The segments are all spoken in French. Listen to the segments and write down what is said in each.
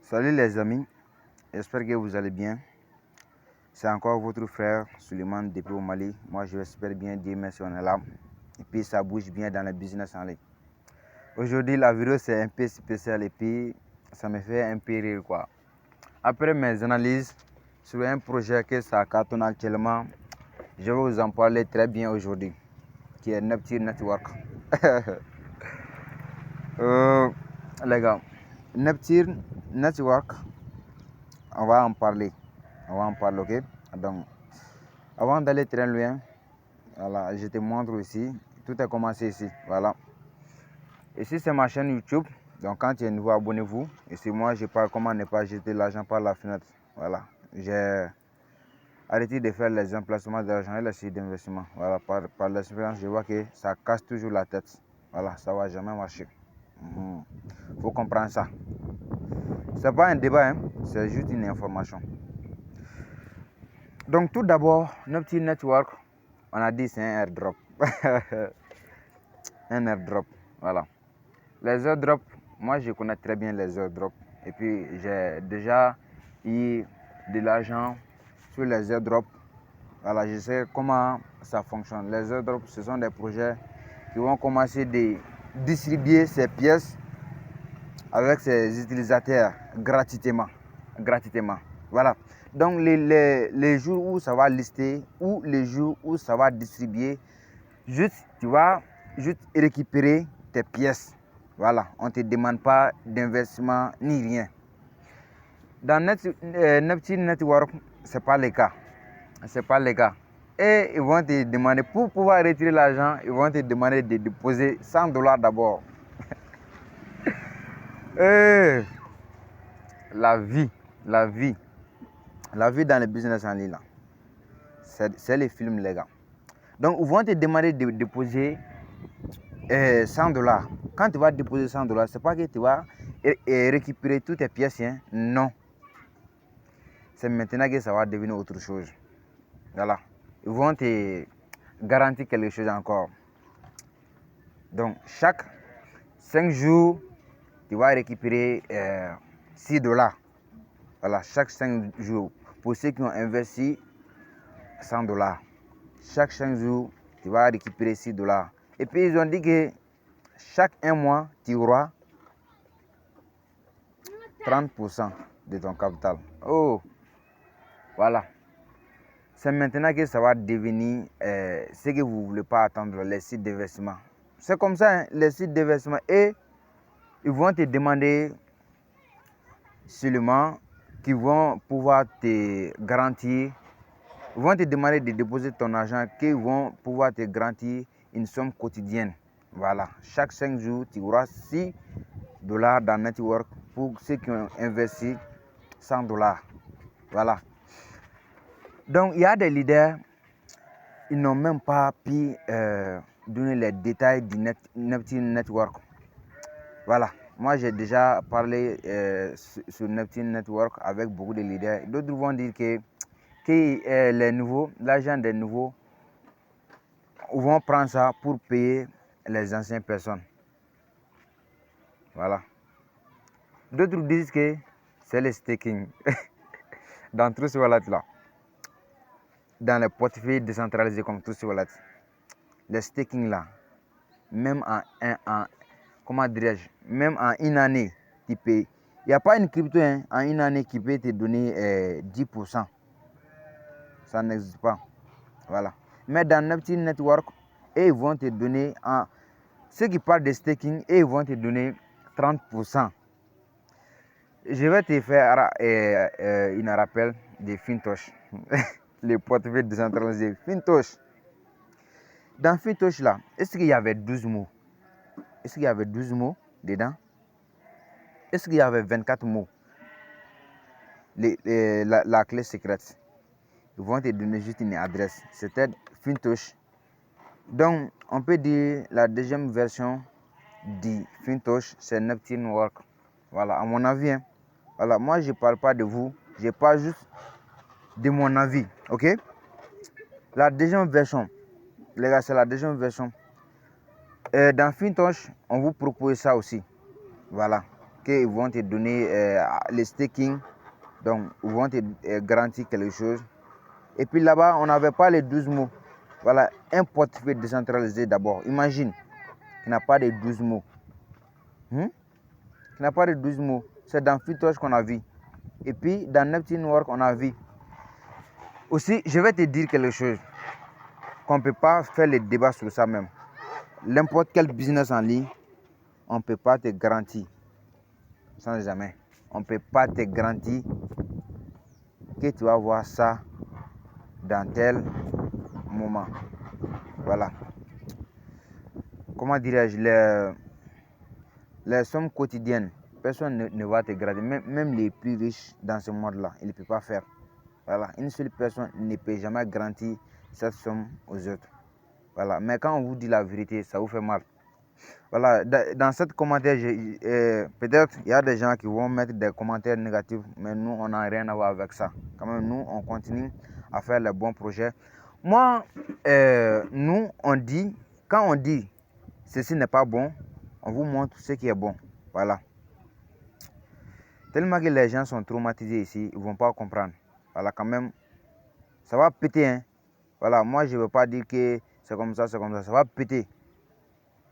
Salut les amis, j'espère que vous allez bien. C'est encore votre frère Suleiman depuis au Mali. Moi je espère bien, Dieu merci, on est là. Et puis ça bouge bien dans le business en ligne. Aujourd'hui la vidéo c'est un peu spécial et puis ça me fait un peu rire quoi. Après mes analyses sur un projet que ça cartonne actuellement, je vais vous en parler très bien aujourd'hui, qui est Neptune Network. Les gars, Neptune Network, on va en parler, ok. Donc, avant d'aller très loin, voilà, je te montre ici, tout a commencé ici, voilà. Ici, c'est ma chaîne YouTube, donc quand tu es nouveau, abonnez-vous. Ici, moi, je parle comment ne pas jeter l'argent par la fenêtre, voilà. J'ai arrêté de faire les emplacements d'argent et les sites d'investissement, voilà. Par l'expérience, je vois que ça casse toujours la tête, voilà, ça ne va jamais marcher. Faut comprendre ça. C'est pas un débat, hein? C'est juste une information. Donc tout d'abord, notre petit network, on a dit c'est un airdrop. Un airdrop, voilà. Les airdrops, moi je connais très bien les airdrops. Et puis j'ai déjà eu de l'argent sur les airdrops. Voilà, je sais comment ça fonctionne. Les airdrops, ce sont des projets qui vont commencer à distribuer ces pièces avec ses utilisateurs gratuitement. Voilà. Donc les jours où ça va lister ou les jours où ça va distribuer, juste tu vas juste récupérer tes pièces. Voilà, on ne te demande pas d'investissement ni rien. Dans Neptune Network, ce n'est pas le cas. C'est pas le cas. Et ils vont te demander, pour pouvoir retirer l'argent, ils vont te demander de déposer $100 d'abord. La vie dans le business en ligne, c'est les films, les gars. Donc, ils vont te demander de déposer $100. Quand tu vas déposer $100, c'est pas que tu vas récupérer toutes tes pièces, hein? Non. C'est maintenant que ça va devenir autre chose. Voilà. Ils vont te garantir quelque chose encore. Donc, chaque 5 jours, tu vas récupérer $6. Voilà, chaque 5 jours. Pour ceux qui ont investi $100. Chaque 5 jours, tu vas récupérer $6. Et puis, ils ont dit que chaque 1 mois, tu auras 30% de ton capital. Oh, voilà. C'est maintenant que ça va devenir ce que vous ne voulez pas attendre, les sites d'investissement. C'est comme ça, hein, les sites d'investissement. Et ils vont te demander seulement qu'ils vont pouvoir te garantir. Ils vont te demander de déposer ton argent, qu'ils vont pouvoir te garantir une somme quotidienne. Voilà. Chaque 5 jours, tu auras $6 dans Network pour ceux qui ont investi $100. Voilà. Donc, il y a des leaders, ils n'ont même pas pu donner les détails du Neptune Network. Voilà. Moi, j'ai déjà parlé sur Neptune Network avec beaucoup de leaders. D'autres vont dire que les nouveaux, l'argent des nouveaux, vont prendre ça pour payer les anciennes personnes. Voilà. D'autres disent que c'est le staking dans tout ce wallet-là. Dans les portefeuilles décentralisés comme tout ce wallet. Le staking là, même comment dirais-je, même en une année, tu payes. Il n'y a pas une crypto en une année qui peut te donner 10%. Ça n'existe pas. Voilà. Mais dans Neptune Network, ils vont te donner, ceux qui parlent de staking, ils vont te donner 30%. Je vais te faire un rappel de Fintosh, les portefeuilles décentralisés. Fintosh. Dans Fintosh là, est-ce qu'il y avait 12 mots? Est-ce qu'il y avait 12 mots dedans? Est-ce qu'il y avait 24 mots? La clé secrète. Ils vont te donner juste une adresse. C'était Fintosh. Donc, on peut dire la deuxième version du Fintosh, c'est Neptune Work. Voilà, à mon avis. Hein. Voilà, moi, je ne parle pas de vous. Je parle juste de mon avis. OK? La deuxième version, les gars, c'est la deuxième version. Dans Fintosh, on vous propose ça aussi. Voilà. qu'ils vont te donner le staking, donc ils vont te garantir quelque chose. Et puis là-bas, on n'avait pas les 12 mots. Voilà, un portefeuille décentralisé d'abord. Imagine, qui n'a pas de 12 mots. Qui n'a pas de 12 mots. C'est dans FreeTouch qu'on a vu. Et puis, dans Neptune Work, on a vu. Aussi, je vais te dire quelque chose. Qu'on ne peut pas faire le débat sur ça même. N'importe quel business en ligne, on ne peut pas te garantir. Sans jamais. On ne peut pas te garantir que tu vas voir ça dans tel moment. Voilà. Comment dirais-je, les sommes quotidiennes, personne ne va te garantir. Même les plus riches dans ce monde-là, ils ne peuvent pas faire. Voilà. Une seule personne ne peut jamais garantir cette somme aux autres. Voilà. Mais quand on vous dit la vérité, ça vous fait mal. Voilà, dans cette commentaire, peut-être il y a des gens qui vont mettre des commentaires négatifs, mais nous, on n'a rien à voir avec ça. Quand même, nous, on continue à faire les bons projets. Moi, nous, on dit, quand on dit ceci n'est pas bon, on vous montre ce qui est bon. Voilà. Tellement que les gens sont traumatisés ici, ils ne vont pas comprendre. Voilà, quand même, ça va péter. Hein. Voilà, moi, je ne veux pas dire que c'est comme ça, ça va péter.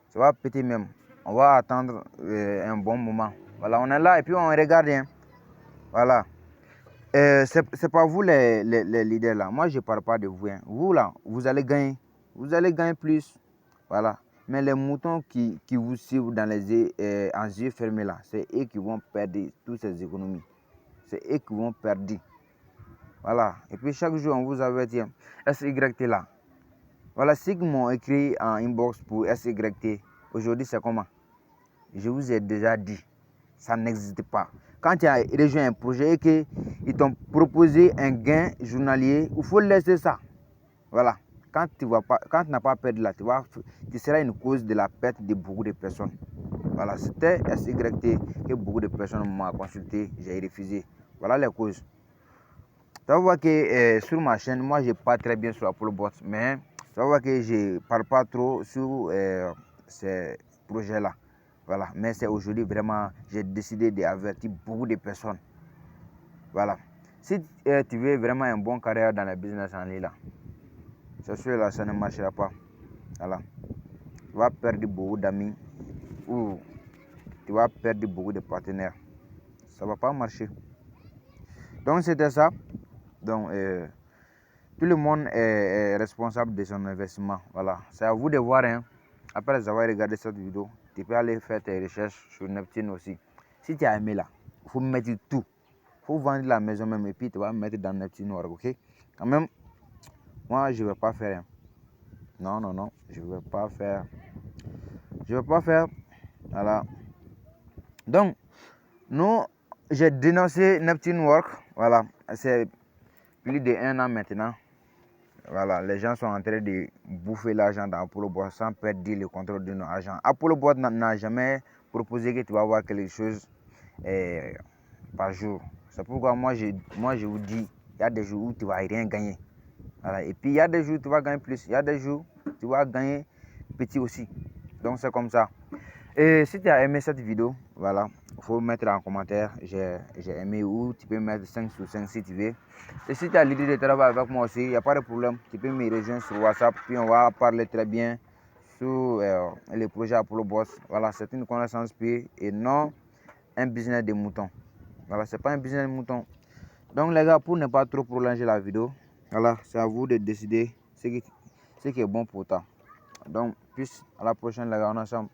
Ça va péter même. On va attendre un bon moment. Voilà, on est là et puis on regarde. Hein. Voilà. C'est pas vous les leaders là. Moi, je ne parle pas de vous. Hein. Vous là, vous allez gagner. Vous allez gagner plus. Voilà. Mais les moutons qui vous suivent dans les en yeux fermés là, c'est eux qui vont perdre toutes ces économies. C'est eux qui vont perdre. Voilà. Et puis chaque jour, on vous avertit. SYT là. Voilà ce qu'ils m'ont écrit en inbox pour SYT. Aujourd'hui, c'est comment? Je vous ai déjà dit, ça n'existe pas. Quand tu as rejoint un projet et qu'ils t'ont proposé un gain journalier, il faut laisser ça. Voilà. Quand tu n'as pas perdu là, tu seras une cause de la perte de beaucoup de personnes. Voilà, c'était SYT que beaucoup de personnes m'ont consulté, j'ai refusé. Voilà les causes. Tu vas voir que sur ma chaîne, moi je parle très bien sur Apollo Bots, mais tu vas voir que je ne parle pas trop sur ces projets-là. Voilà, mais c'est aujourd'hui vraiment, j'ai décidé d'avertir beaucoup de personnes. Voilà. Si tu veux vraiment un bon carrière dans le business en ligne, là, c'est sûr là, ça ne marchera pas. Voilà. Tu vas perdre beaucoup d'amis ou tu vas perdre beaucoup de partenaires. Ça ne va pas marcher. Donc c'était ça. Donc tout le monde est responsable de son investissement. Voilà. C'est à vous de voir. Hein. Après avoir regardé cette vidéo, tu peux aller faire tes recherches sur Neptune aussi. Si tu as aimé là, il faut mettre tout. Il faut vendre la maison même et puis tu vas mettre dans Neptune Work, ok? Quand même, moi je ne vais pas faire. Hein. Non, je ne vais pas faire. Je ne vais pas faire. Voilà. Donc, nous, j'ai dénoncé Neptune Work. Voilà. C'est plus d'1 an maintenant. Voilà, les gens sont en train de bouffer l'argent dans Apollo Bots sans perdre le contrôle de nos agents. Apollo Bots n'a jamais proposé que tu vas avoir quelque chose par jour. C'est pourquoi moi je vous dis, il y a des jours où tu ne vas rien gagner. Voilà. Et puis il y a des jours où tu vas gagner plus. Il y a des jours où tu vas gagner petit aussi. Donc c'est comme ça. Et si tu as aimé cette vidéo, voilà, il faut mettre en commentaire, j'ai aimé, ou tu peux mettre 5 sur 5 si tu veux. Et si tu as l'idée de travailler avec moi aussi, il n'y a pas de problème, tu peux me rejoindre sur WhatsApp, puis on va parler très bien sur les projets Apollo Bots. Voilà, c'est une connaissance pure et non un business de mouton. Voilà, c'est pas un business de mouton. Donc les gars, pour ne pas trop prolonger la vidéo, voilà, c'est à vous de décider ce qui est bon pour toi. Donc, plus à la prochaine les gars, on est ensemble.